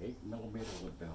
8mm Lebel.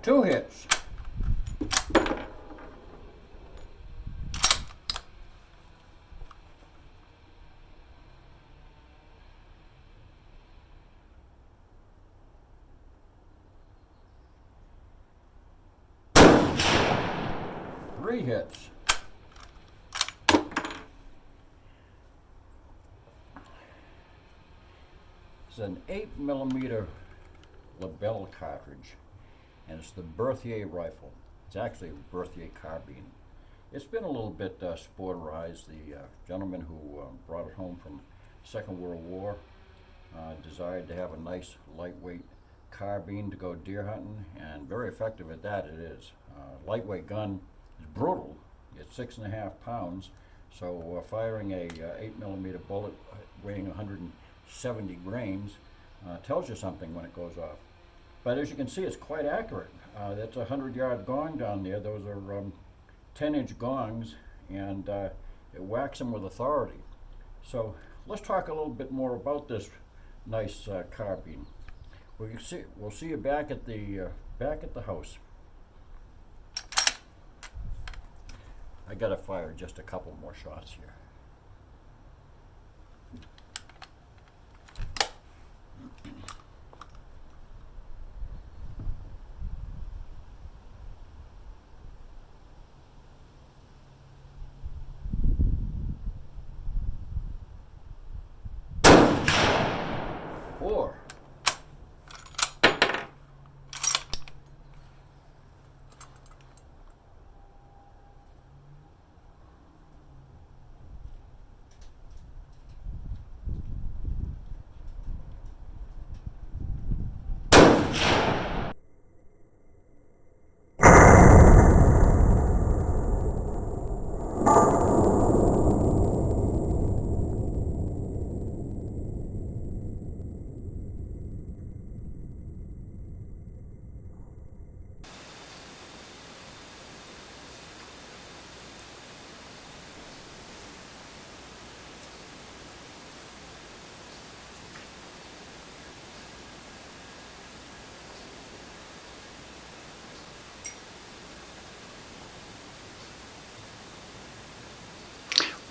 Two hits. Three hits. It's an 8mm Lebel cartridge, and it's the Berthier rifle. It's actually a Berthier Carbine. It's been a little bit sporterized. The gentleman who brought it home from Second World War desired to have a nice lightweight carbine to go deer hunting, and very effective at that it is. Lightweight gun is brutal. It's 6.5 pounds, so firing a 8mm bullet weighing 170 grains tells you something when it goes off. But as you can see, it's quite accurate. That's a 100-yard gong down there. Those are 10-inch gongs, and it whacks them with authority. So let's talk a little bit more about this nice carbine. We'll see you back at the house. I gotta fire just a couple more shots here. Four.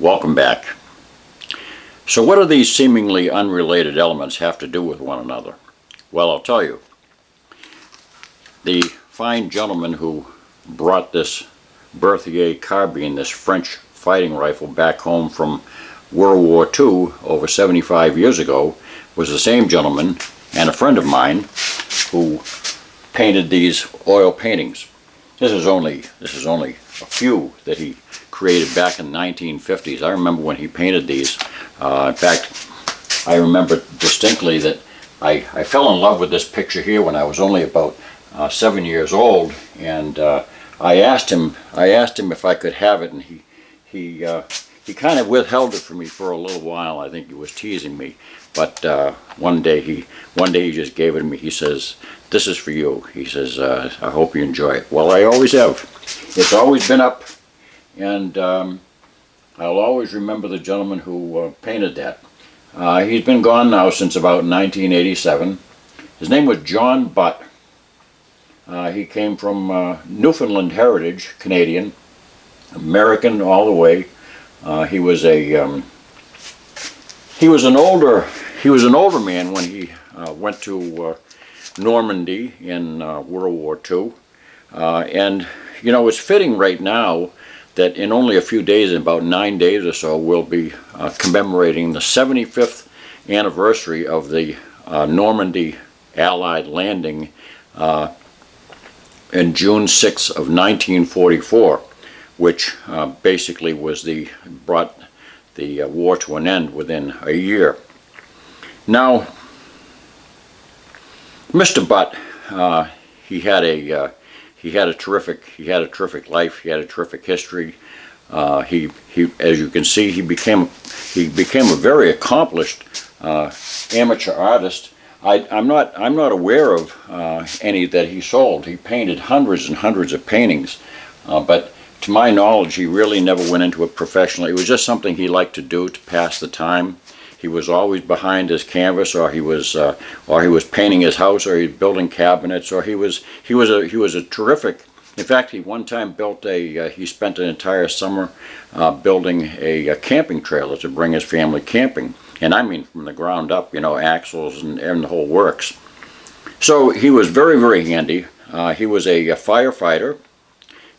Welcome back. So what do these seemingly unrelated elements have to do with one another? Well, I'll tell you. The fine gentleman who brought this Berthier Carbine, this French fighting rifle, back home from World War II over 75 years ago, was the same gentleman and a friend of mine who painted these oil paintings. This is only a few that he created back in the 1950s. I remember when he painted these. In fact, I remember distinctly that I fell in love with this picture here when I was only about 7 years old, and I asked him if I could have it, and he he kind of withheld it from me for a little while. I think he was teasing me, but one day he just gave it to me. He says, "This is for you." He says, "I hope you enjoy it." Well, I always have. It's always been up, and I'll always remember the gentleman who painted that. He's been gone now since about 1987. His name was John Butt. He came from Newfoundland heritage, Canadian, American all the way. He was an older man when he went to Normandy in World War II, and you know, it's fitting right now that in only a few days, in about 9 days or so, we'll be commemorating the 75th anniversary of the Normandy Allied landing in June 6th of 1944, which basically brought the war to an end within a year. Now, Mr. Butt, he had a terrific life. He had a terrific history. He as you can see, he became a very accomplished amateur artist. I'm not aware of any that he sold. He painted hundreds and hundreds of paintings, but to my knowledge, he really never went into it professionally. It was just something he liked to do to pass the time. He was always behind his canvas, or he was painting his house, or he was building cabinets, or he was a terrific. In fact, he one time he spent an entire summer building a camping trailer to bring his family camping, and I mean from the ground up, you know, axles and the whole works. So he was very, very handy. He was a firefighter,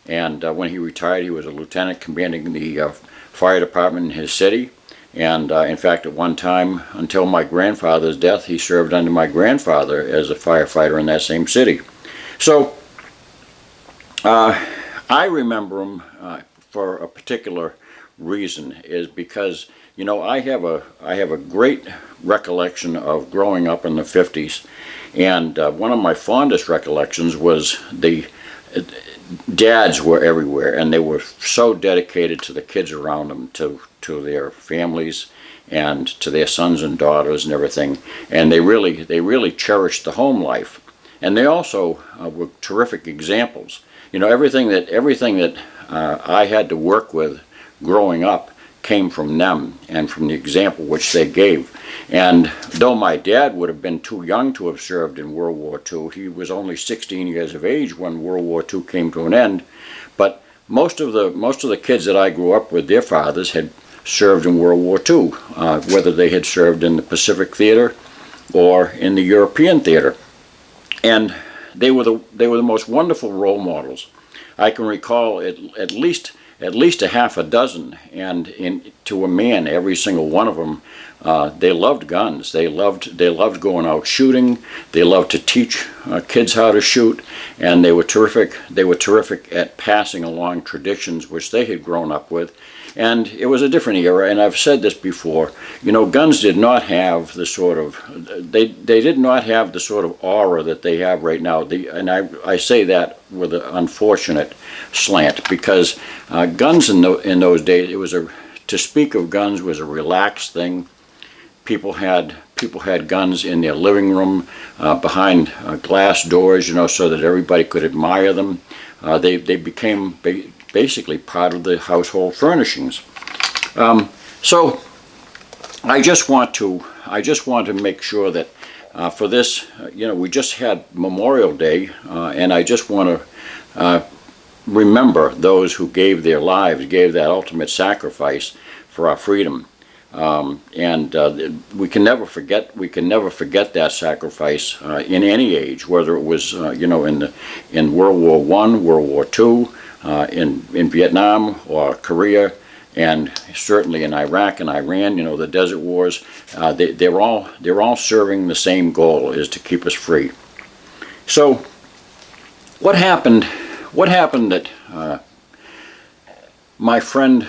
and when he retired, he was a lieutenant commanding the fire department in his city. And in fact, at one time, until my grandfather's death, he served under my grandfather as a firefighter in that same city. So I remember him for a particular reason, is because, you know, I have a great recollection of growing up in the 50s, and one of my fondest recollections was the dads were everywhere, and they were so dedicated to the kids around them, to their families and to their sons and daughters and everything, and they really cherished the home life. And they also were terrific examples. You know, everything that I had to work with growing up came from them and from the example which they gave. And though my dad would have been too young to have served in World War II, he was only 16 years of age when World War II came to an end. But most of the kids that I grew up with, their fathers had served in World War II, whether they had served in the Pacific Theater or in the European Theater. And they were the most wonderful role models. I can recall at least a half a dozen, and to a man, every single one of them, they loved guns. They loved going out shooting. They loved to teach kids how to shoot, and they were terrific. They were terrific at passing along traditions which they had grown up with. And it was a different era, and I've said this before, you know, guns did not have the sort of, they did not have the sort of aura that they have right now. And I say that with an unfortunate slant, because guns in those days, to speak of guns was a relaxed thing. People had guns in their living room, behind glass doors, you know, so that everybody could admire them. They became basically part of the household furnishings. So I just want to make sure that for this, you know, we just had Memorial Day, and I just want to remember those who gave their lives, gave that ultimate sacrifice for our freedom. And we can never forget that sacrifice in any age, whether it was you know, in World War I, World War II, in Vietnam or Korea, and certainly in Iraq and Iran, you know, the desert wars. They're all serving the same goal, is to keep us free. So what happened that my friend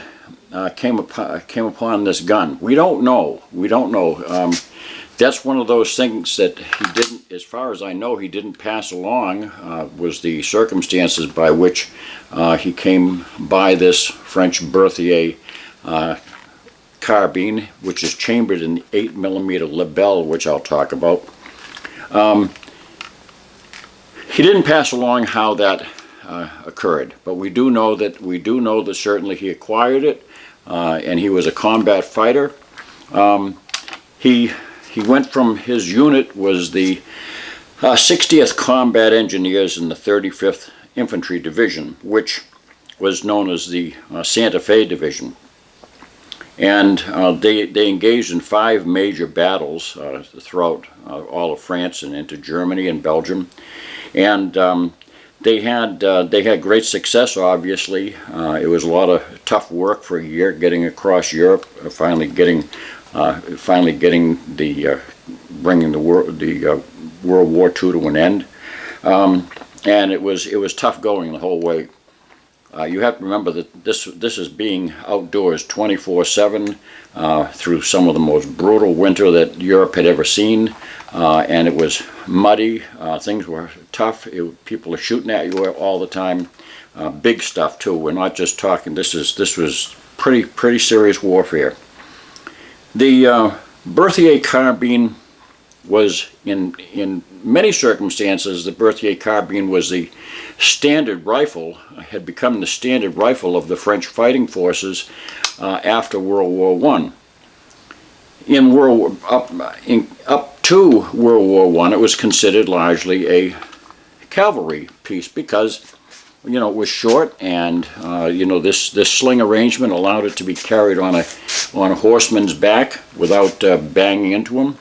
came upon this gun? We don't know. That's one of those things that he didn't, as far as I know, he didn't pass along, was the circumstances by which he came by this French Berthier carbine, which is chambered in the 8mm Lebel, which I'll talk about. He didn't pass along how that occurred, but we do know that certainly he acquired it, and he was a combat fighter. He went from, his unit was the 60th Combat Engineers in the 35th Infantry Division, which was known as the Santa Fe Division. And they engaged in 5 major battles throughout all of France and into Germany and Belgium. And they had great success, obviously. It was a lot of tough work for a year getting across Europe, finally getting bringing the World War II to an end. And it was tough going the whole way. You have to remember that this is being outdoors 24/7 through some of the most brutal winter that Europe had ever seen, and it was muddy. Things were tough. People are shooting at you all the time. Big stuff too. We're not just talking. This was pretty serious warfare. The Berthier Carbine was, in many circumstances, the Berthier Carbine was the standard rifle, had become the standard rifle of the French fighting forces after World War I. Up to World War I, it was considered largely a cavalry piece because, you know, it was short, and you know, this sling arrangement allowed it to be carried on a horseman's back without banging into him.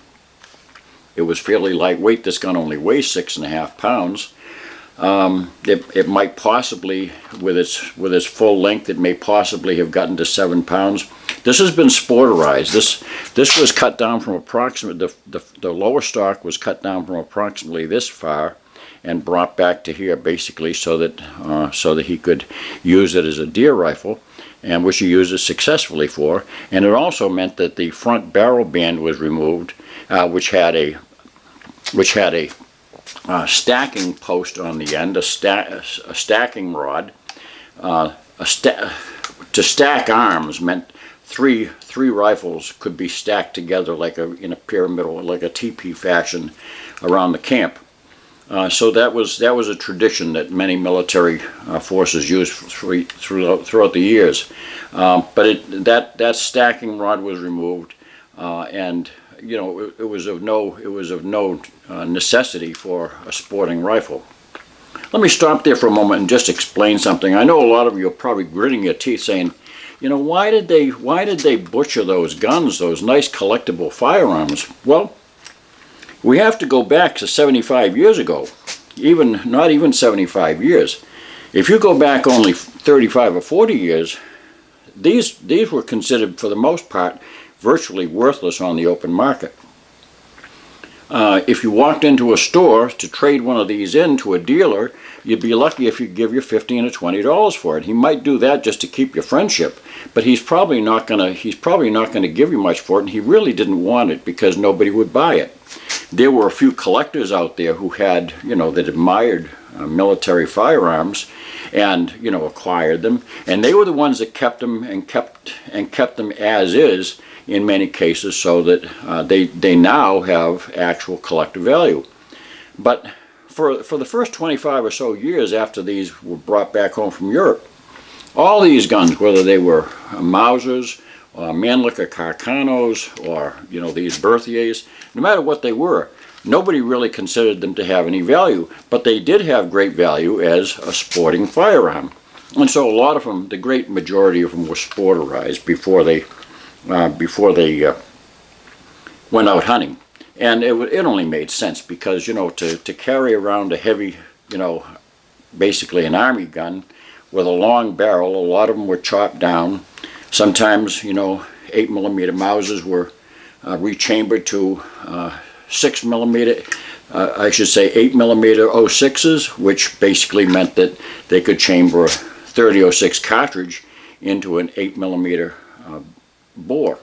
It was fairly lightweight. This gun only weighs 6.5 pounds. It might possibly, with its full length, it may possibly have gotten to 7 pounds. This has been sporterized. This was cut down from approximately, the lower stock was cut down from approximately this far and brought back to here, basically, so that he could use it as a deer rifle, and which he used it successfully for. And it also meant that the front barrel band was removed, which had a stacking post on the end, a stacking rod. To stack arms meant three rifles could be stacked together in a pyramidal, like a teepee fashion, around the camp. So that was a tradition that many military forces used throughout the years. But that stacking rod was removed, and you know, it was of no necessity for a sporting rifle. Let me stop there for a moment and just explain something. I know a lot of you are probably gritting your teeth saying, you know, why did they butcher those guns, those nice collectible firearms? Well, we have to go back to 75 years ago, not even 75 years. If you go back only 35 or 40 years, these were considered, for the most part, virtually worthless on the open market. If you walked into a store to trade one of these in to a dealer, you'd be lucky if he'd give you $15 or $20 for it. He might do that just to keep your friendship, but he's probably not gonna give you much for it, and he really didn't want it because nobody would buy it. There were a few collectors out there who had, you know, that admired military firearms, and, you know, acquired them, and they were the ones that kept them and kept them as is in many cases, so that they now have actual collector value. But for the first 25 or so years after these were brought back home from Europe, all these guns, whether they were Mausers or Mannlicher Carcanos or, you know, these Berthiers, no matter what they were, nobody really considered them to have any value, but they did have great value as a sporting firearm. And so a lot of them, the great majority of them, were sporterized before they went out hunting. And it only made sense because, you know, to carry around a heavy, you know, basically an army gun with a long barrel, a lot of them were chopped down. Sometimes, you know, 8mm Mausers were rechambered to 6mm, I should say 8mm 06s, which basically meant that they could chamber a 30-06 cartridge into an 8mm bore.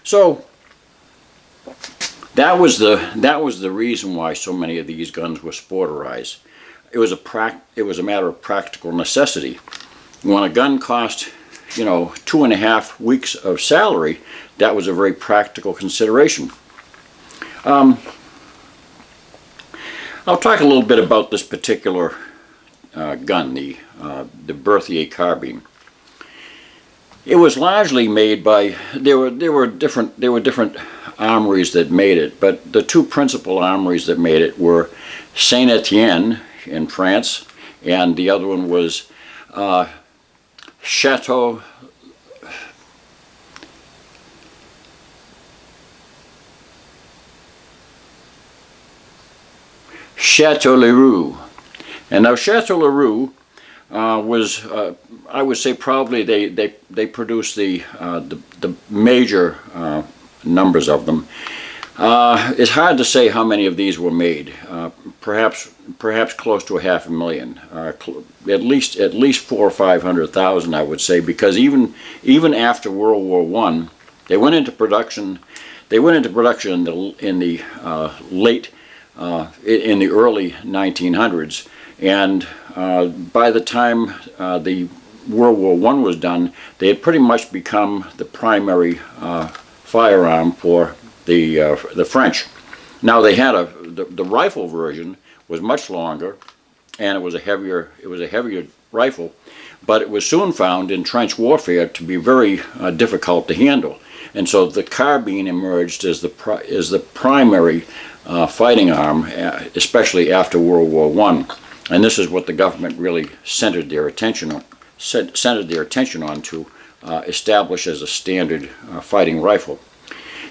So that was the reason why so many of these guns were sporterized. It was a matter of practical necessity. When a gun cost, you know, 2.5 weeks of salary, that was a very practical consideration. I'll talk a little bit about this particular gun, the Berthier Carbine. It was largely made by, there were different armories that made it, but the two principal armories that made it were Saint Etienne in France, and the other one was Chateau Leroux. And now Chateau Leroux was, I would say, probably they produced the major numbers of them. It's hard to say how many of these were made. Perhaps close to 500,000. At least 400,000 or 500,000, I would say, because even after World War I, they went into production. They went into production in the early 1900s, and by the time the World War I was done, they had pretty much become the primary firearm for the French. Now they had the rifle version was much longer, and it was a heavier rifle, but it was soon found in trench warfare to be very difficult to handle, and so the carbine emerged as the primary fighting arm, especially after World War I, and this is what the government really centered their attention on to establish as a standard fighting rifle.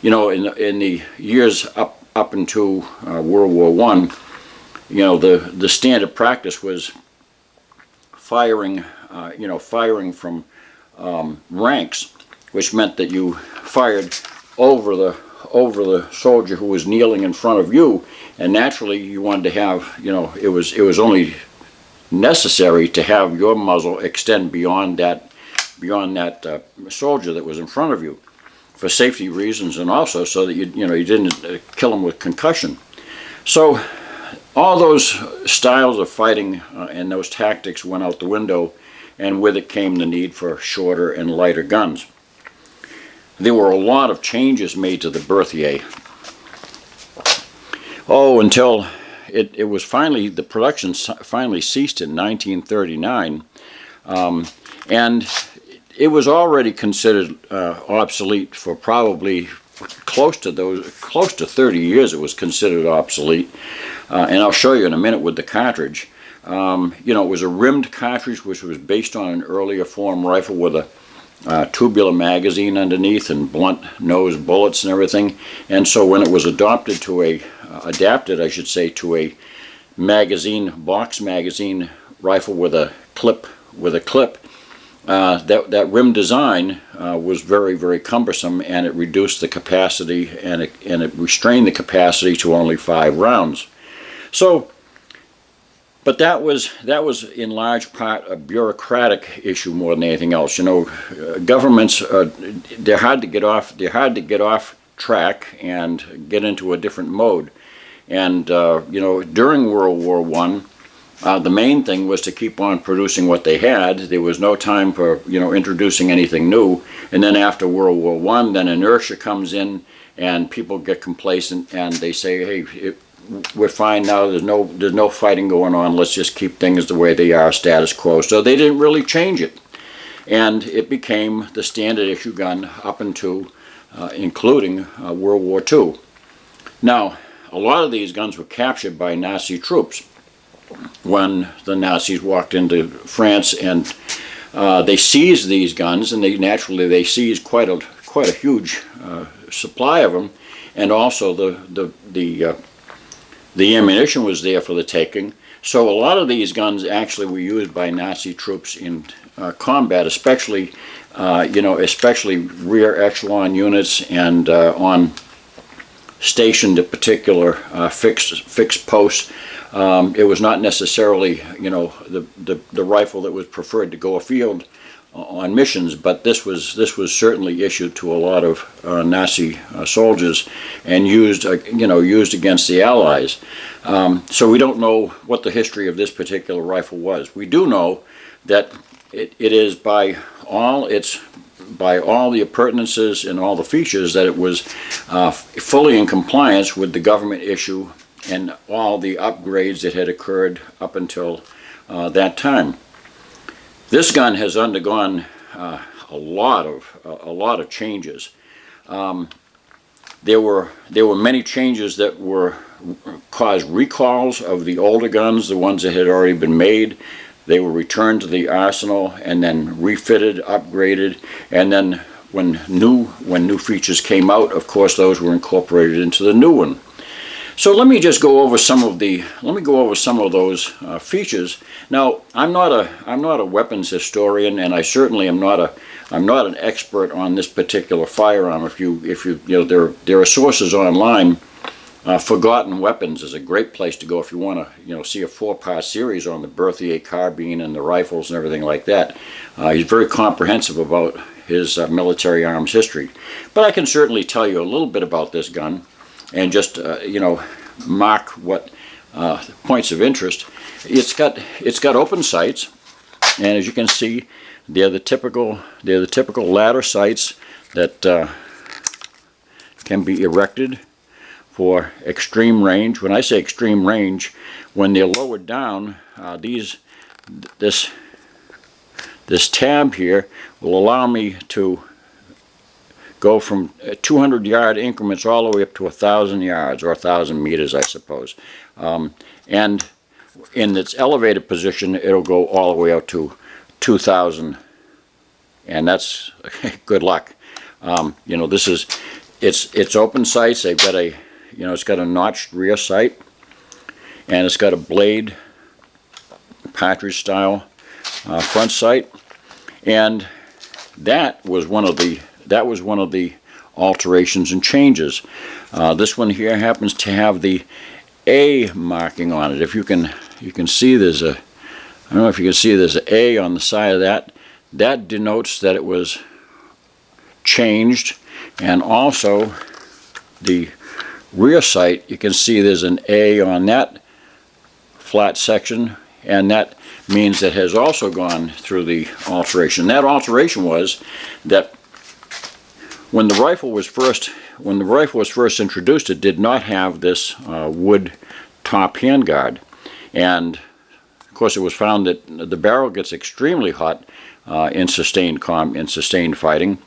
You know, in the years up into World War I, you know, the standard practice was firing from ranks, which meant that you fired over the soldier who was kneeling in front of you, and naturally you wanted to have, you know, it was only necessary to have your muzzle extend beyond that soldier that was in front of you, for safety reasons, and also so that you didn't kill him with concussion. So all those styles of fighting and those tactics went out the window, and with it came the need for shorter and lighter guns. There were a lot of changes made to the Berthier. Until it was finally, the production finally ceased in 1939, and it was already considered obsolete for probably close to 30 years. It was considered obsolete, and I'll show you in a minute with the cartridge. You know, it was a rimmed cartridge, which was based on an earlier form rifle with a tubular magazine underneath and blunt nose bullets and everything. And so when it was adapted to a box magazine rifle with a clip. That rim design was very, very cumbersome, and it reduced the capacity, and it restrained the capacity to only 5 rounds. So, but that was in large part a bureaucratic issue more than anything else. You know, governments they're hard to get off track and get into a different mode. And you know, during World War I, the main thing was to keep on producing what they had. There was no time for, you know, introducing anything new. And then after World War I, then inertia comes in, and people get complacent, and they say, hey, we're fine now. There's no fighting going on. Let's just keep things the way they are, status quo. So they didn't really change it, and it became the standard issue gun up until, including World War II. Now, a lot of these guns were captured by Nazi troops when the Nazis walked into France, and they seized these guns, and they seized quite a huge supply of them, and also the ammunition was there for the taking. So a lot of these guns actually were used by Nazi troops in combat, especially especially rear echelon units, and on stationed at particular fixed posts. It was not necessarily, you know, the rifle that was preferred to go afield on missions, but this was certainly issued to a lot of Nazi soldiers and used against the Allies. So we don't know what the history of this particular rifle was. We do know that it is by all the appurtenances and all the features that it was fully in compliance with the government issue and all the upgrades that had occurred up until that time. This gun has undergone a lot of changes. There were many changes that caused recalls of the older guns, the ones that had already been made. They were returned to the arsenal and then refitted, upgraded, and then when new features came out, of course, those were incorporated into the new one. So let me just go over some of those features. Now, I'm not a weapons historian, and I certainly am not an expert on this particular firearm. If you know, there are sources online. Forgotten Weapons is a great place to go if you want to see a 4-part series on the Berthier Carbine and the rifles and everything like that. He's very comprehensive about his military arms history. But I can certainly tell you a little bit about this gun and just mark what points of interest. It's got open sights, and as you can see, they're the typical ladder sights that can be erected for extreme range. When I say extreme range, when they're lowered down, this tab here will allow me to go from 200-yard increments all the way up to 1,000 yards, or 1,000 meters, I suppose. And in its elevated position, it'll go all the way out to 2,000, and that's good luck. This is it's open sights. They've got it's got a notched rear sight, and it's got a blade partridge style front sight, and that was one of the alterations and changes. This one here happens to have the A marking on it. If you can see, there's a, I don't know if you can see, there's an A on the side of that. That denotes that it was changed. And also the rear sight, you can see there's an A on that flat section, and that means it has also gone through the alteration. That alteration was that when the rifle was first introduced, it did not have this wood top handguard, and of course it was found that the barrel gets extremely hot in sustained fighting.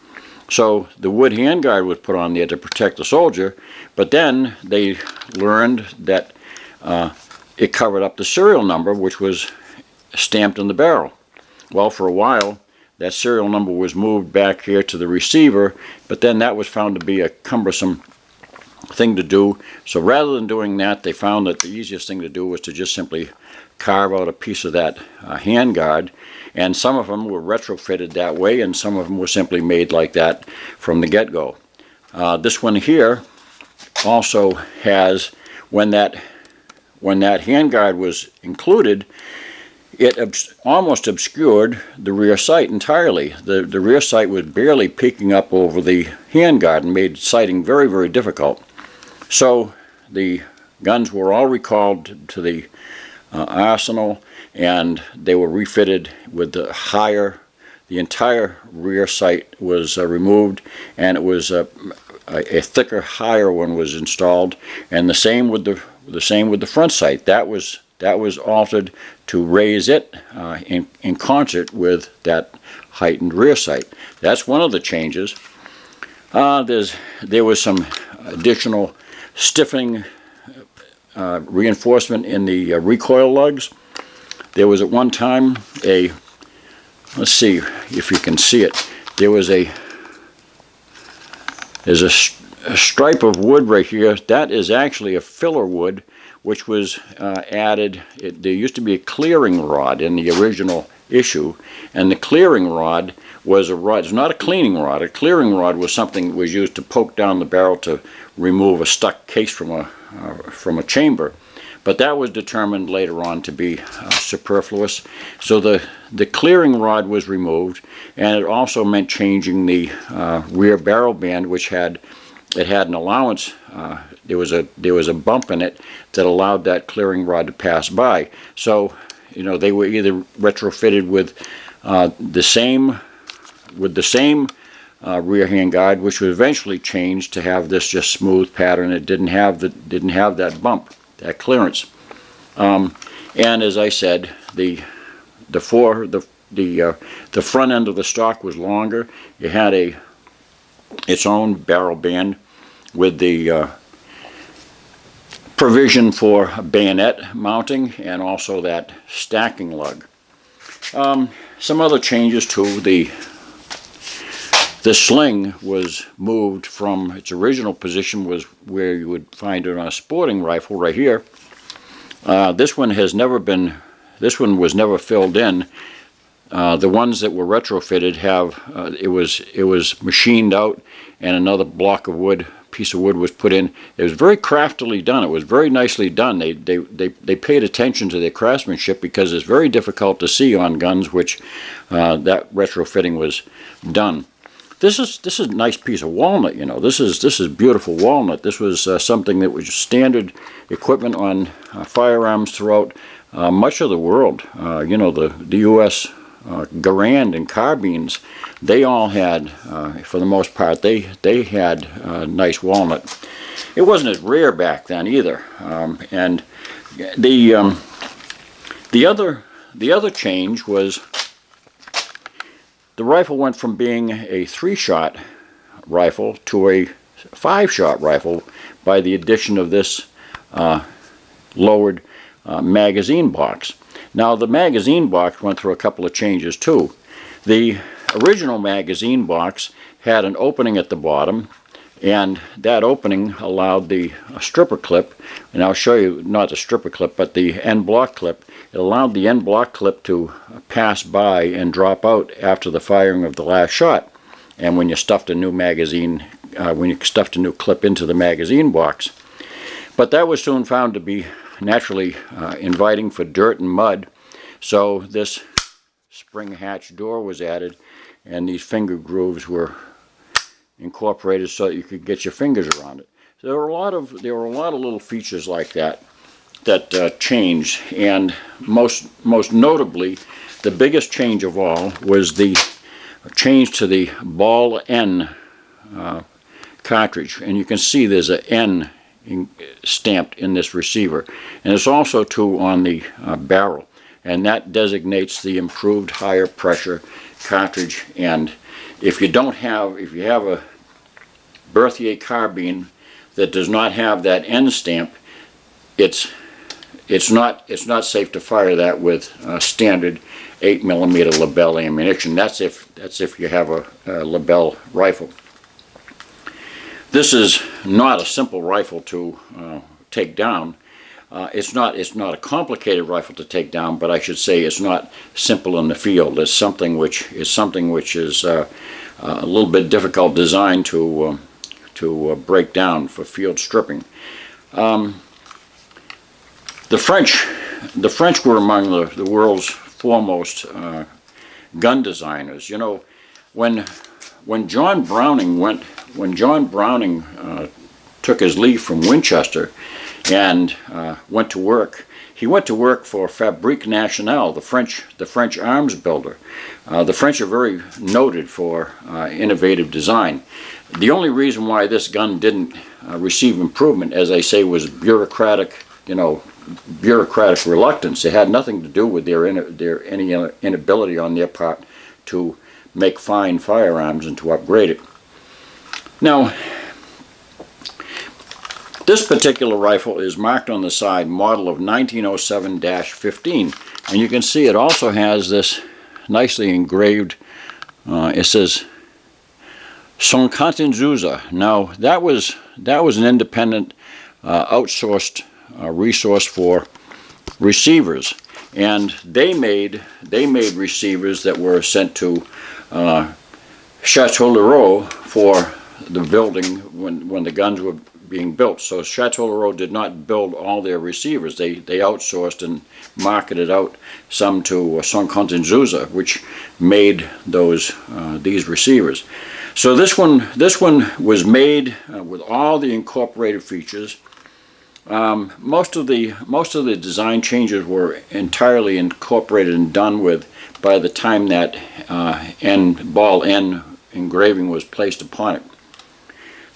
So the wood handguard was put on there to protect the soldier, but then they learned that it covered up the serial number, which was stamped in the barrel. Well, for a while, that serial number was moved back here to the receiver, but then that was found to be a cumbersome thing to do. So rather than doing that, they found that the easiest thing to do was to just simply carve out a piece of that handguard, and some of them were retrofitted that way, and some of them were simply made like that from the get-go. This one here also has, when that handguard was included, it almost obscured the rear sight entirely. The rear sight was barely peeking up over the handguard and made sighting very, very difficult. So the guns were all recalled to the arsenal, and they were refitted with the entire rear sight was removed, and it was a thicker, higher one was installed, and the same with the front sight. That was altered to raise it in concert with that heightened rear sight. That's one of the changes. There was some additional stiffening reinforcement in the recoil lugs. There was at one time let's see if you can see it, there's a stripe of wood right here. That is actually a filler wood, which was added. There used to be a clearing rod in the original issue, and the clearing rod was a rod. It's not a cleaning rod. A clearing rod was something that was used to poke down the barrel to remove a stuck case from a chamber. But that was determined later on to be superfluous. So the clearing rod was removed, and it also meant changing the rear barrel band, which had an allowance. There was a bump in it that allowed that clearing rod to pass by. So they were either retrofitted with the same with the same rear handguard, which was eventually changed to have this just smooth pattern. It didn't have that bump, that clearance. And as I said, the front end of the stock was longer. It had its own barrel band with the provision for bayonet mounting and also that stacking lug. Some other changes too. The sling was moved from its original position, was where you would find it on a sporting rifle right here. This one was never filled in. The ones that were retrofitted have it was machined out, and another piece of wood was put in. It was very craftily done. It was very nicely done. They paid attention to their craftsmanship, because it's very difficult to see on guns which that retrofitting was done. This is a nice piece of walnut. You know, this is beautiful walnut. This was something that was standard equipment on firearms throughout much of the world. You know, the U.S. Garand and carbines, they all had, for the most part, they had nice walnut. It wasn't as rare back then either. And the other change was the rifle went from being a 3-shot rifle to a 5-shot rifle by the addition of this lowered magazine box. Now, the magazine box went through a couple of changes too. The original magazine box had an opening at the bottom, and that opening allowed the stripper clip, and I'll show you, not the stripper clip, but the end block clip. It allowed the end block clip to pass by and drop out after the firing of the last shot. And when you stuffed a new magazine, when you stuffed a new clip into the magazine box. But that was soon found to be naturally inviting for dirt and mud, so this spring hatch door was added, and these finger grooves were incorporated so that you could get your fingers around it. So there were a lot of little features like that changed, and most notably, the biggest change of all was the change to the ball N cartridge, and you can see there's an N stamped in this receiver, and it's also too on the barrel, and that designates the improved higher pressure cartridge. And if you have a Berthier carbine that does not have that N stamp, it's not safe to fire that with standard 8mm Lebel ammunition. That's if you have a Lebel rifle. This is not a simple rifle to take down. It's not a complicated rifle to take down, but I should say it's not simple in the field. It's something which is a little bit difficult design to break down for field stripping. The French were among the world's foremost gun designers. You know, when John Browning took his leave from Winchester and went to work, he went to work for Fabrique Nationale, the French arms builder. The French are very noted for innovative design. The only reason why this gun didn't receive improvement, as I say, was bureaucratic reluctance. It had nothing to do with their inability on their part to make fine firearms and to upgrade it. Now, this particular rifle is marked on the side model of 1907-15, and you can see it also has this nicely engraved, it says Sonkantenzusa. Now, that was an independent outsourced resource for receivers, and they made receivers that were sent to Chateau Leroux for the building when the guns were being built. So Chateau Leroux did not build all their receivers. They outsourced and marketed out some to Sonkantenzusa, which made these receivers. So this one was made with all the incorporated features. Most of the design changes were entirely incorporated and done with by the time that ball N engraving was placed upon it.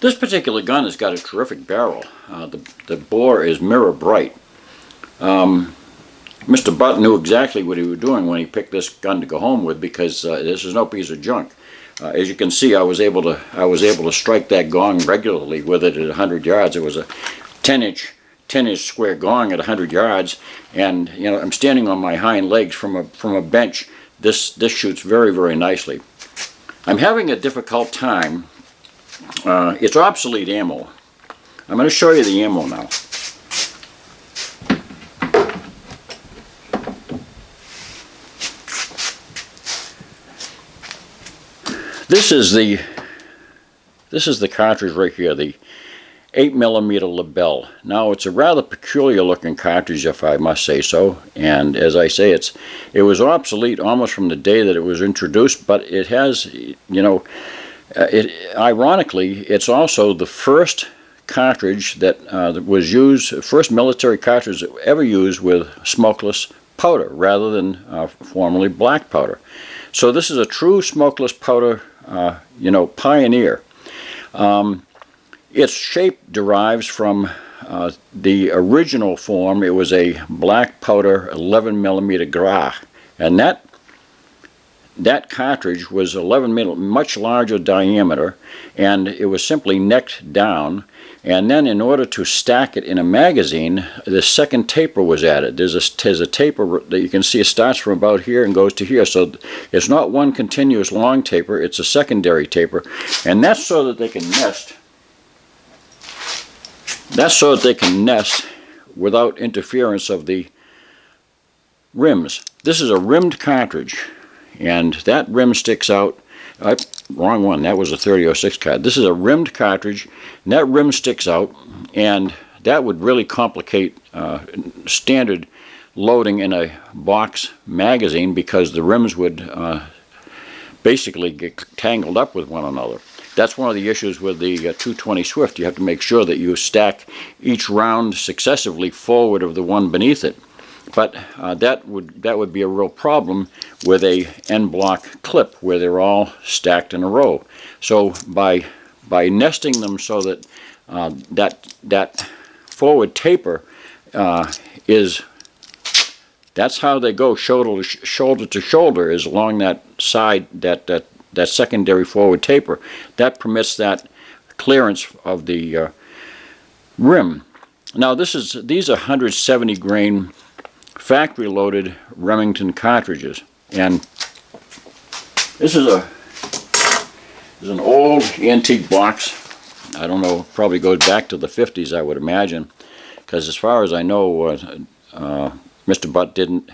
This particular gun has got a terrific barrel. The bore is mirror bright. Mr. Butt knew exactly what he was doing when he picked this gun to go home with, because this is no piece of junk. As you can see, I was able to strike that gong regularly with it at 100 yards. It was a 10-inch square gong at 100 yards, and you know, I'm standing on my hind legs from a bench. This shoots very, very nicely. I'm having a difficult time. It's obsolete ammo. I'm going to show you the ammo now. This is the cartridge right here, the 8mm Lebel. Now, it's a rather peculiar looking cartridge, if I must say so, and as I say, it was obsolete almost from the day that it was introduced, but it has, you know, ironically, it's also the first cartridge that was used, first military cartridge ever used with smokeless powder rather than formerly black powder. So this is a true smokeless powder, you know, pioneer. Its shape derives from the original form. It was a black powder 11mm Gras, and that cartridge was 11mm, much larger diameter, and it was simply necked down. And then, in order to stack it in a magazine, the second taper was added. There's a taper that you can see. It starts from about here and goes to here. So it's not one continuous long taper. It's a secondary taper, and that's so that they can nest. That's so that they can nest without interference of the rims. This is a rimmed cartridge, and that rim sticks out. Wrong one. That was a 3006 card. This is a rimmed cartridge, and that rim sticks out, and that would really complicate standard loading in a box magazine, because the rims would basically get tangled up with one another. That's one of the issues with the 220 Swift. You have to make sure that you stack each round successively forward of the one beneath it. But that would be a real problem with a N-block clip where they're all stacked in a row. So by nesting them so that that forward taper that's how they go shoulder to shoulder, is along that side, that secondary forward taper. That permits that clearance of the rim. Now these are 170 grain factory loaded Remington cartridges, and this is an old antique box. I don't know, probably goes back to the 50s, I would imagine, because as far as I know, Mr. Butt didn't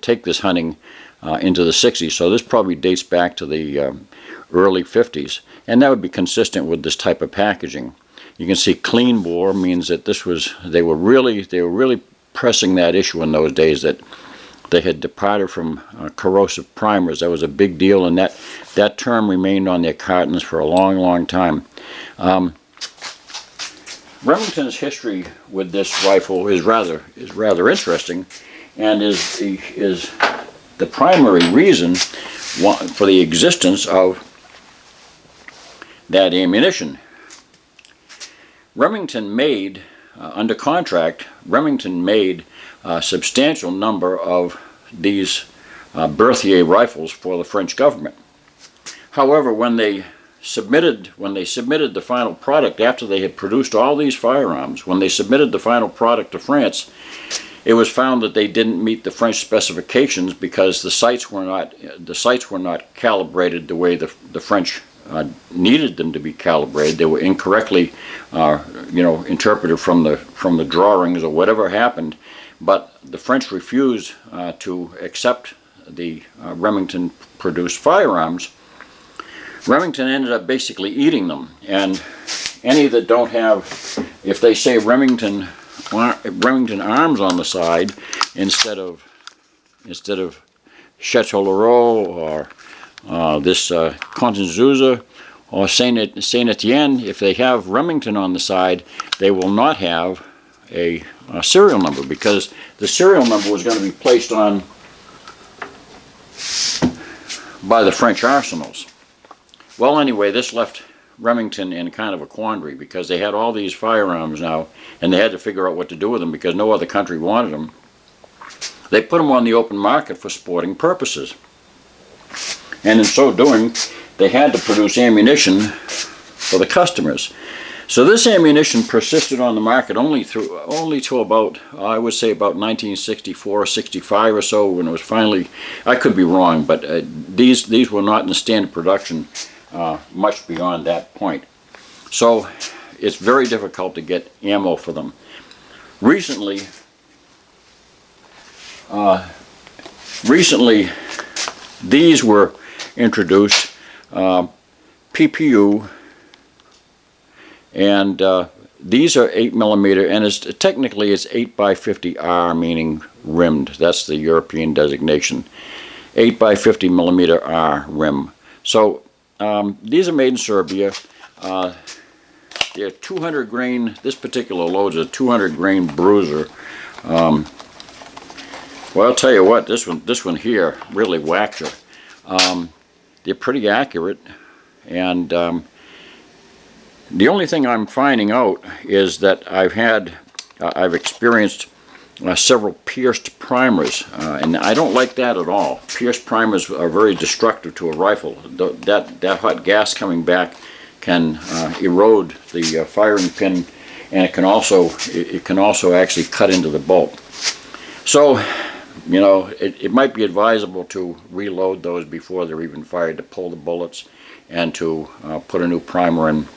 take this hunting into the 60s, so this probably dates back to the early 50s, and that would be consistent with this type of packaging. You can see clean bore means that they were really pressing that issue in those days, that they had departed from corrosive primers. That was a big deal, and that term remained on their cartons for a long, long time. Remington's history with this rifle is rather interesting, and is the primary reason for the existence of that ammunition. Remington made, under contract, Remington made a substantial number of these Berthier rifles for the French government. However, when they submitted the final product, after they had produced all these firearms, when they submitted the final product to France, it was found that they didn't meet the French specifications, because the sights were not calibrated the way the French needed them to be calibrated. They were incorrectly, interpreted from the drawings or whatever happened. But the French refused to accept the Remington-produced firearms. Remington ended up basically eating them, and any that don't have, if they say Remington arms on the side instead of Chateau Leroux or this Constanzuza or Saint Etienne, if they have Remington on the side, they will not have a serial number, because the serial number was going to be placed on by the French arsenals. Well, anyway, this left Remington in kind of a quandary, because they had all these firearms now, and they had to figure out what to do with them because no other country wanted them. They put them on the open market for sporting purposes, and in so doing, they had to produce ammunition for the customers. So this ammunition persisted on the market only to about, I would say, about 1964, 65 or so, when it was finally, I could be wrong, but these were not in standard production much beyond that point. So it's very difficult to get ammo for them. Recently, these were introduced, PPU, and these are 8mm, and technically it's 8x50R, meaning rimmed. That's the European designation. 8x50mm R rim. So these are made in Serbia. They're 200 grain. This particular load is a 200 grain bruiser. Well, I'll tell you what, this one here really whacked her. They're pretty accurate, and the only thing I'm finding out is that I've experienced several pierced primers, and I don't like that at all. Pierced primers are very destructive to a rifle. That hot gas coming back can erode the firing pin, and it can also actually cut into the bolt. So, you know, it might be advisable to reload those before they're even fired, to pull the bullets and to put a new primer in.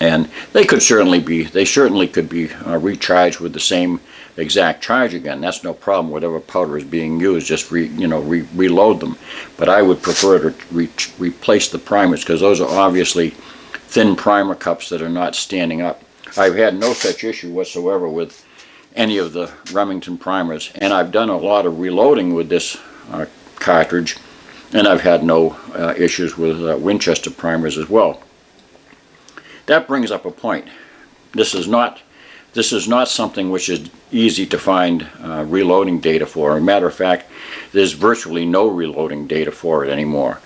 And they certainly could be recharged with the same exact charge again. That's no problem. Whatever powder is being used, just reload them. But I would prefer to replace the primers, because those are obviously thin primer cups that are not standing up. I've had no such issue whatsoever with any of the Remington primers, and I've done a lot of reloading with this cartridge, and I've had no issues with Winchester primers as well. That brings up a point. This is not something which is easy to find reloading data for. As a matter of fact, there's virtually no reloading data for it anymore.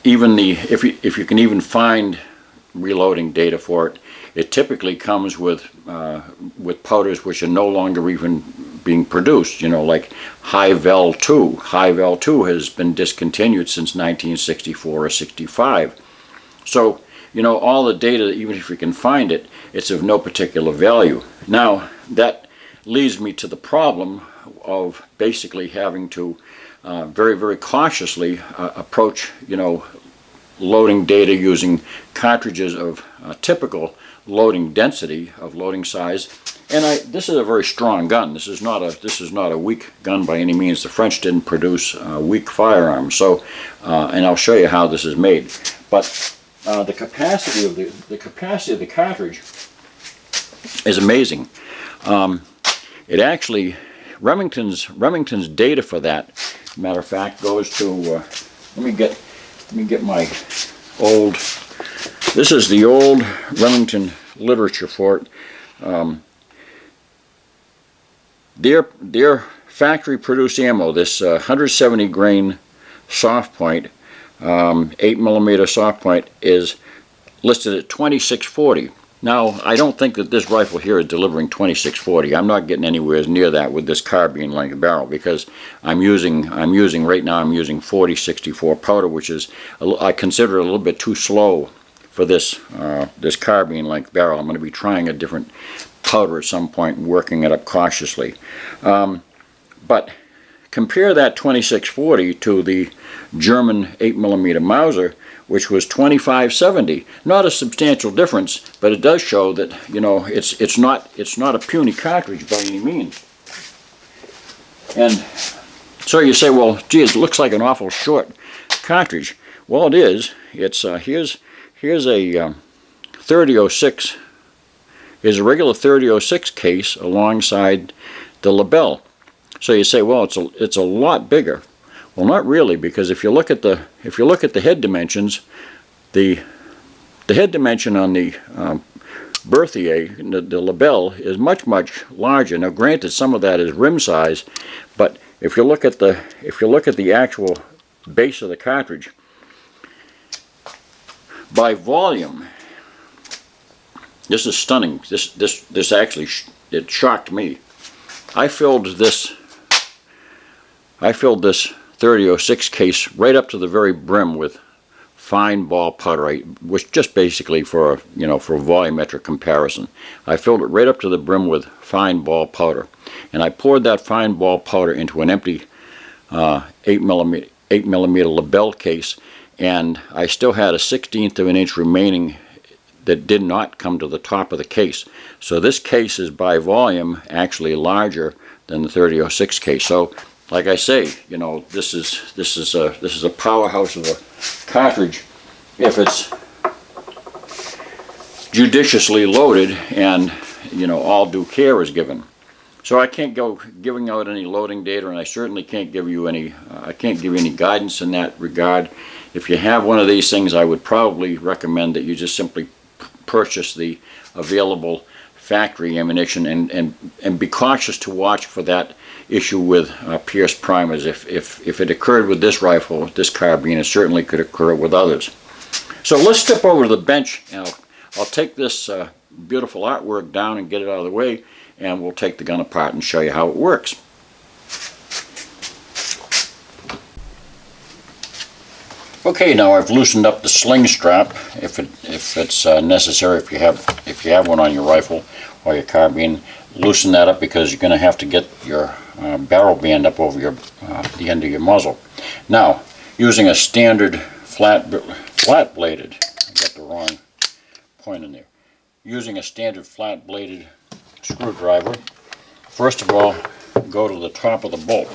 If you can even find reloading data for it, it typically comes with powders which are no longer even being produced. You know, like High-Vel 2. High-Vel 2 has been discontinued since 1964 or 65. So, you know, all the data, even if you can find it, it's of no particular value. Now, that leads me to the problem of basically having to very, very cautiously approach, you know, loading data using cartridges of typical loading density, of loading size. And this is a very strong gun. This is not a weak gun by any means. The French didn't produce weak firearms. So, and I'll show you how this is made. But the capacity of the cartridge is amazing. It actually, Remington's data for that, matter of fact, goes to let me get my old. This is the old Remington literature for it. Their factory produced ammo, this 170 grain soft point, 8mm soft point, is listed at 2640. Now, I don't think that this rifle here is delivering 2640. I'm not getting anywhere near that with this carbine length barrel, because I'm using right now 4064 powder, which is I consider a little bit too slow for this this carbine length barrel. I'm going to be trying a different powder at some point and working it up cautiously. But compare that 2640 to the German 8mm Mauser, which was 2570. Not a substantial difference, but it does show that, you know, it's not a puny cartridge by any means. And so you say, well, gee, it looks like an awful short cartridge. Well, it is. It's here's a 3006. Here's a regular 3006 case alongside the Lebel. So you say, well, it's a lot bigger. Well, not really, because if you look at the head dimensions, The head dimension on the Berthier, the Lebel, is much larger. Now, granted, some of that is rim size, but if you look at the actual base of the cartridge, by volume, this is stunning. This actually it shocked me. I filled this 3006 case right up to the very brim with fine ball powder, which just basically for for volumetric comparison. I filled it right up to the brim with fine ball powder, and I poured that fine ball powder into an empty 8mm Lebel case, and I still had a 1/16 of an inch remaining that did not come to the top of the case. So this case is by volume actually larger than the 3006 case. So, like I say, this is a powerhouse of a cartridge if it's judiciously loaded and all due care is given. So I can't go giving out any loading data, and I certainly can't give you any guidance in that regard. If you have one of these things, I would probably recommend that you just simply purchase the available factory ammunition and be cautious to watch for that issue with pierced primers. If it occurred with this rifle, this carbine, it certainly could occur with others. So let's step over to the bench, and I'll take this beautiful artwork down and get it out of the way, and we'll take the gun apart and show you how it works. Okay, now I've loosened up the sling strap if it's necessary. If you have one on your rifle or your carbine, loosen that up because you're going to have to get your barrel band up over the end of your muzzle. Now, using a standard flat bladed, I got the wrong point in there. Using a standard flat bladed screwdriver, first of all, go to the top of the bolt.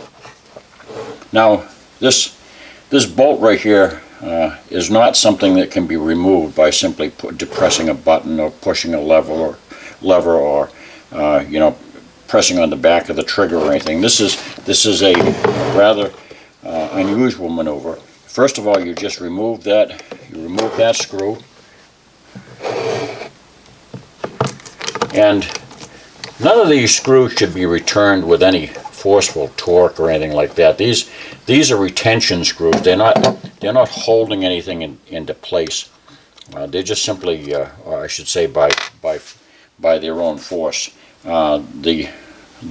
Now, this bolt right here is not something that can be removed by simply depressing a button or pushing a lever or pressing on the back of the trigger or anything. This is a rather unusual maneuver. First of all, you just remove that. You remove that screw, and none of these screws should be returned with any forceful torque or anything like that. These are retention screws. They're not holding anything into place. They're just simply, or I should say, by their own force. The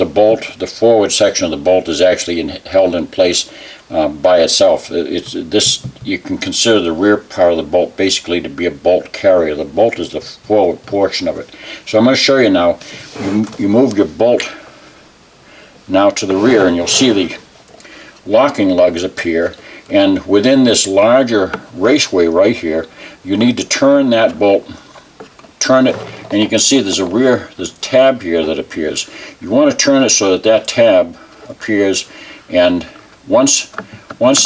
bolt, the forward section of the bolt, is actually held in place by itself. You can consider the rear part of the bolt basically to be a bolt carrier. The bolt is the forward portion of it. So I'm going to show you now. You move your bolt now to the rear, and you'll see the locking lugs appear, and within this larger raceway right here, you need to turn that bolt, turn it, and you can see there's a tab here that appears. You want to turn it so that tab appears, and once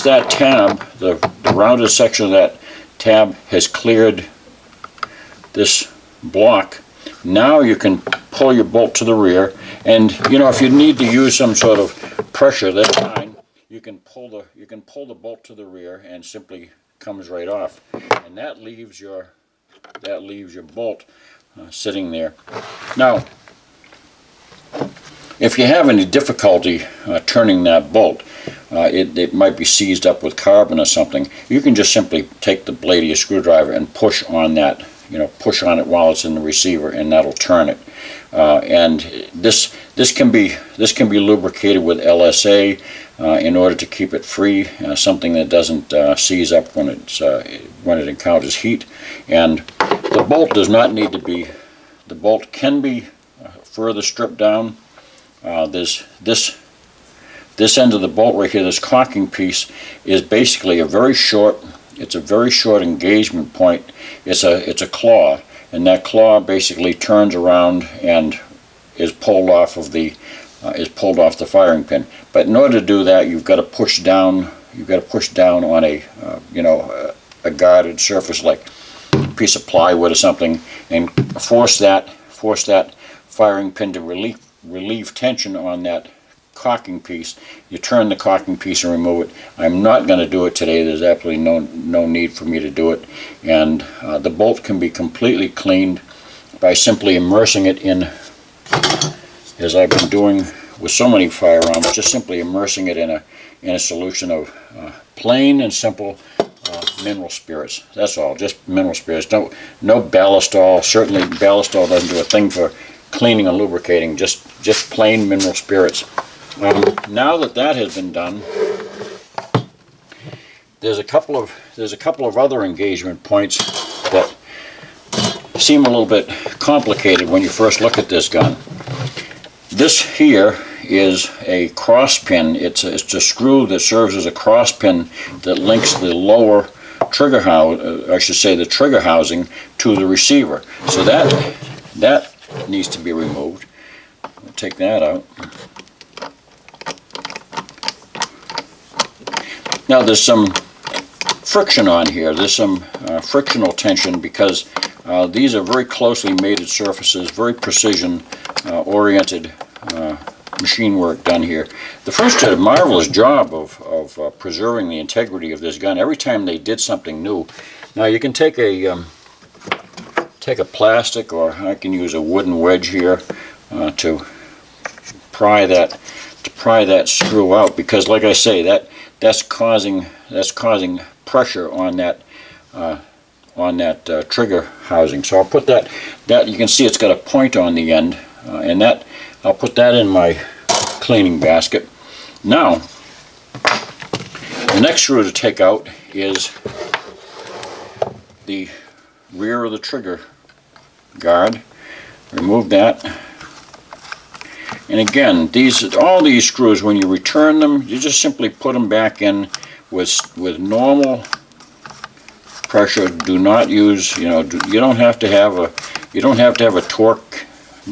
that tab, the rounded section of that tab has cleared this block, now you can pull your bolt to the rear, and if you need to use some sort of pressure, that's fine. You can pull the bolt to the rear, and simply comes right off, and that leaves your bolt sitting there. Now, if you have any difficulty turning that bolt, it might be seized up with carbon or something, you can just simply take the blade of your screwdriver and push on that, push on it while it's in the receiver, and that'll turn it. And this can be lubricated with LSA in order to keep it free, something that doesn't seize up when it encounters heat. And the bolt does not need to be. The bolt can be further stripped down. There's this end of the bolt right here. This caulking piece is basically a very short engagement point. It's a claw, and that claw basically turns around and is pulled off the firing pin. But in order to do that, you've got to push down. You've got to push down on a guarded surface like a piece of plywood or something, and force that firing pin to relieve tension on that cocking piece. You turn the cocking piece and remove it. I'm not going to do it today. There's absolutely no need for me to do it. And the bolt can be completely cleaned by simply immersing it in, as I've been doing with so many firearms, just simply immersing it in a solution of plain and simple mineral spirits. That's all, just mineral spirits. No ballistol. Certainly ballistol doesn't do a thing for cleaning and lubricating. Just plain mineral spirits. Now that has been done, there's a couple of other engagement points that seem a little bit complicated when you first look at this gun. This here is a cross pin. It's a screw that serves as a cross pin that links the lower trigger the trigger housing to the receiver. So that needs to be removed. We'll take that out. Now there's some friction on here. There's some frictional tension because these are very closely mated surfaces, very precision oriented machine work done here. The French did a marvelous job of preserving the integrity of this gun every time they did something new. Now you can take a plastic, or I can use a wooden wedge here to pry that screw out, because like I say, that's causing pressure on that trigger housing. So I'll put that you can see it's got a point on the end, and that I'll put that in my cleaning basket. Now the next screw to take out is the rear of the trigger guard. Remove that. And again, all these screws, when you return them, you just simply put them back in with normal pressure. Do not use, you don't have to have a torque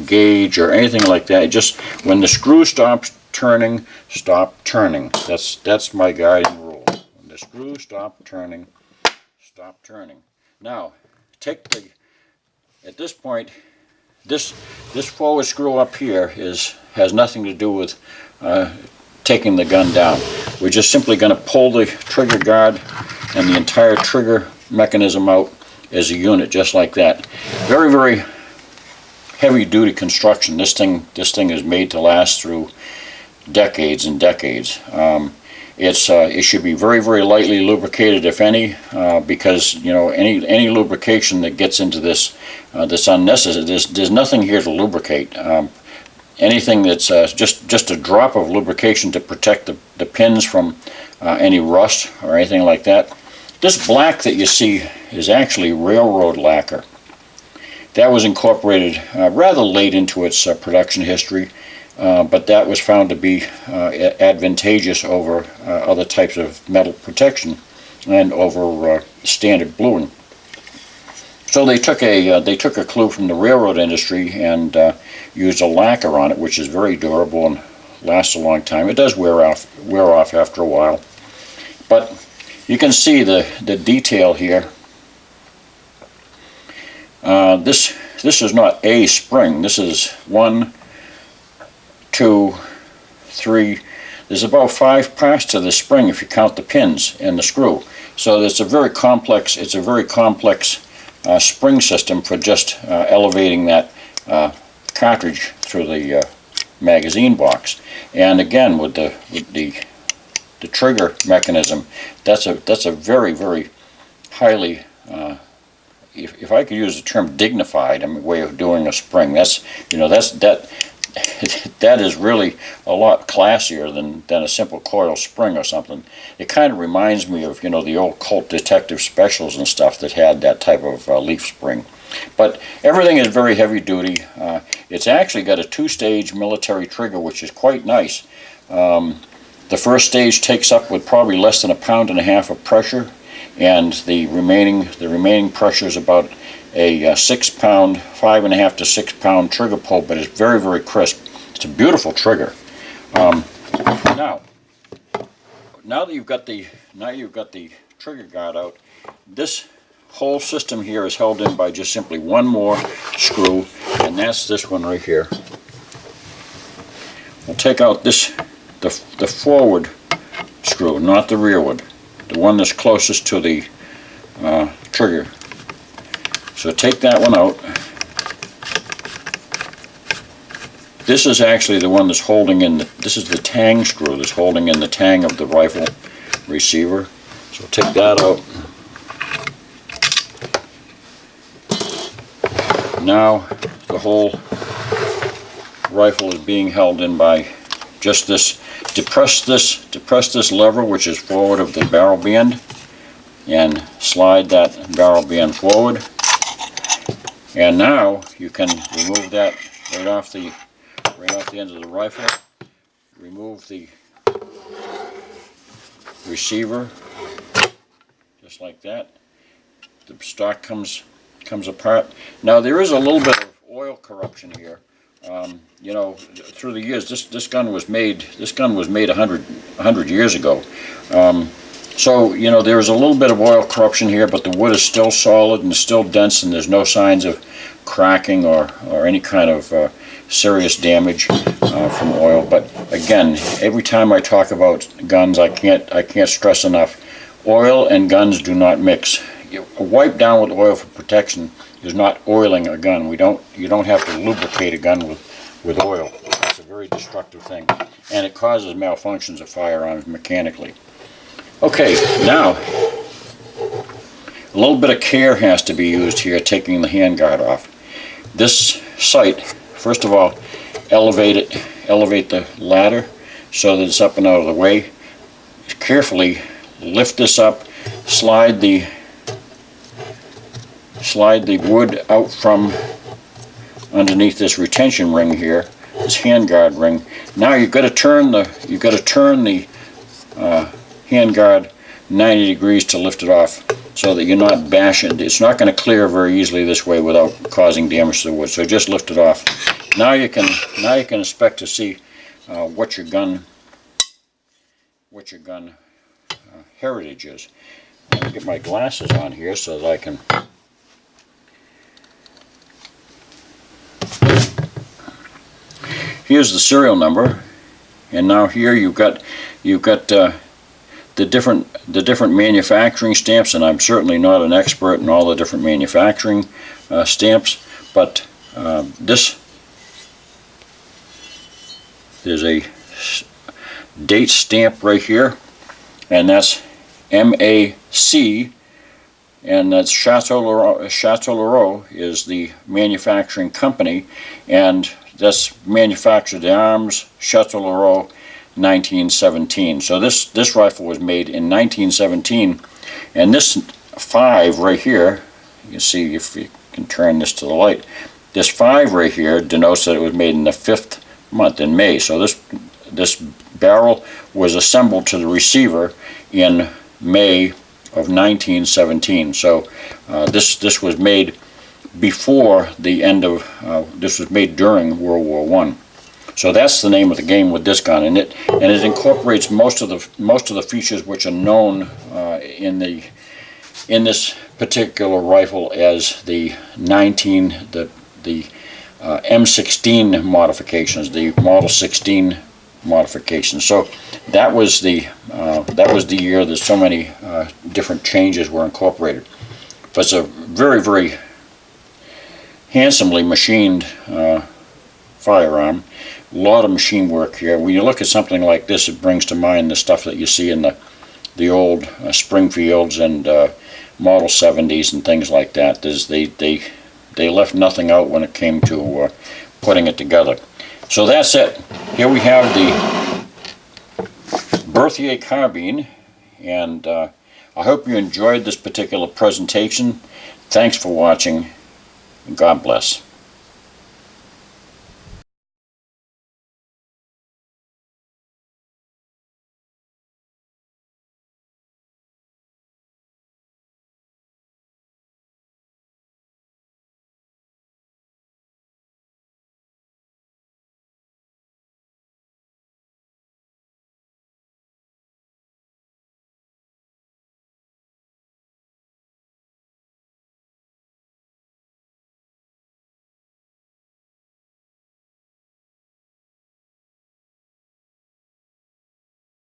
gauge or anything like that. Just when the screw stops turning, stop turning. That's my guiding rule. When the screw stops turning, stop turning. Now, at this point, this forward screw up here has nothing to do with taking the gun down. We're just simply going to pull the trigger guard and the entire trigger mechanism out as a unit, just like that. Very, very heavy-duty construction. This thing is made to last through decades and decades. It should be very, very lightly lubricated, if any, because any lubrication that gets into this that's unnecessary. There's nothing here to lubricate. Anything that's just a drop of lubrication to protect the pins from any rust or anything like that. This black that you see is actually railroad lacquer. That was incorporated rather late into its production history. But that was found to be advantageous over other types of metal protection and over standard bluing. So they took a clue from the railroad industry and used a lacquer on it, which is very durable and lasts a long time. It does wear off after a while, but you can see the detail here. This is not a spring. This is 1, 2, 3. There's about 5 parts to the spring if you count the pins and the screw. So it's a very complex. Spring system for just elevating that cartridge through the magazine box. And again, with the trigger mechanism, that's a very, very highly, if I could use the term dignified, way of doing a spring. That is really a lot classier than a simple coil spring or something. It kind of reminds me of the old Colt detective specials and stuff that had that type of leaf spring. But everything is very heavy duty. It's actually got a 2-stage military trigger, which is quite nice. The first stage takes up with probably less than 1.5 pounds of pressure, and the remaining pressure is about a 6 pound, 5.5 to 6 pound trigger pull, but it's very, very crisp. It's a beautiful trigger. Now that you've got the trigger guard out, this whole system here is held in by just simply one more screw, and that's this one right here. We'll take out this the forward screw, not the rearward, the one that's closest to the trigger. So take that one out. This is actually the one that's holding in this is the tang screw that's holding in the tang of the rifle receiver. So take that out. Now the whole rifle is being held in by just this. Depress this lever, which is forward of the barrel band, and slide that barrel band forward. And now you can remove that right off the end of the rifle. Remove the receiver, just like that. The stock comes apart. Now there is a little bit of oil corruption here. You know, through the years, this gun was made 100 years ago. So you know, there's a little bit of oil corruption here, but the wood is still solid and still dense, and there's no signs of cracking or any kind of serious damage from oil. But again, every time I talk about guns, I can't stress enough: oil and guns do not mix. A wipe down with oil for protection is not oiling a gun. You don't have to lubricate a gun with oil. That's a very destructive thing, and it causes malfunctions of firearms mechanically. Okay, now a little bit of care has to be used here, taking the handguard off. This sight, first of all, elevate the ladder so that it's up and out of the way. Carefully lift this up, slide the wood out from underneath this retention ring here, this handguard ring. Now you've got to turn the handguard 90 degrees to lift it off, so that you're not bashing. It's not going to clear very easily this way without causing damage to the wood. So just lift it off. Now you can expect to see what your gun heritage is. I'm going to get my glasses on here so that I can. Here's the serial number, and now here you've got the different manufacturing stamps, and I'm certainly not an expert in all the different manufacturing stamps, but there's a date stamp right here, and that's MAC, and that's Chateau Leroux is the manufacturing company, and that's manufactured the arms, Chateau Leroux, 1917. So this rifle was made in 1917, and this 5 right here, you can see if you can turn this to the light, this 5 right here denotes that it was made in the 5th month, in May. So this barrel was assembled to the receiver in May of 1917. So this was made before the end of this was made during World War I. So that's the name of the game with this gun, and it incorporates most of the features which are known in this particular rifle as the M16 modifications, the Model 16 modifications. So that was the year that so many different changes were incorporated. But it's a very, very handsomely machined firearm. A lot of machine work here. When you look at something like this, it brings to mind the stuff that you see in the old Springfields and Model 70s and things like that. They left nothing out when it came to putting it together. So that's it. Here we have the Berthier Carbine, and I hope you enjoyed this particular presentation. Thanks for watching, and God bless.